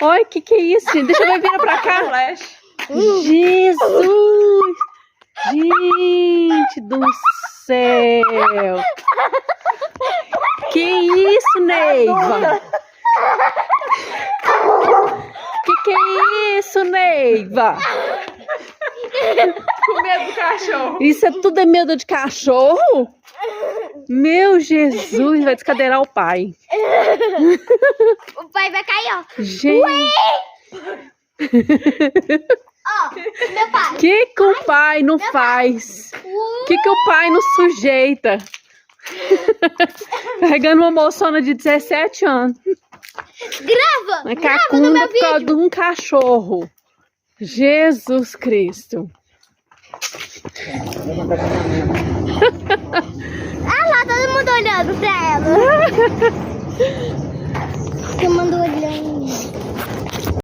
Oi, que é isso, gente? Deixa eu vir pra cá. Jesus! Gente do céu! Que isso, Neiva? Que é isso, Neiva? Com medo do cachorro. Isso é tudo medo de cachorro? Meu Jesus, vai descadeirar o pai. O pai vai cair, ó. Gente. Ó, meu pai. Que o pai não faz? Que o pai não sujeita? Carregando uma moçona de 17 anos. Grava! Uma Grava no cacunda meu por causa de vídeo. um cachorro. Jesus Cristo. Ah lá, todo mundo olhando pra ela. Tomando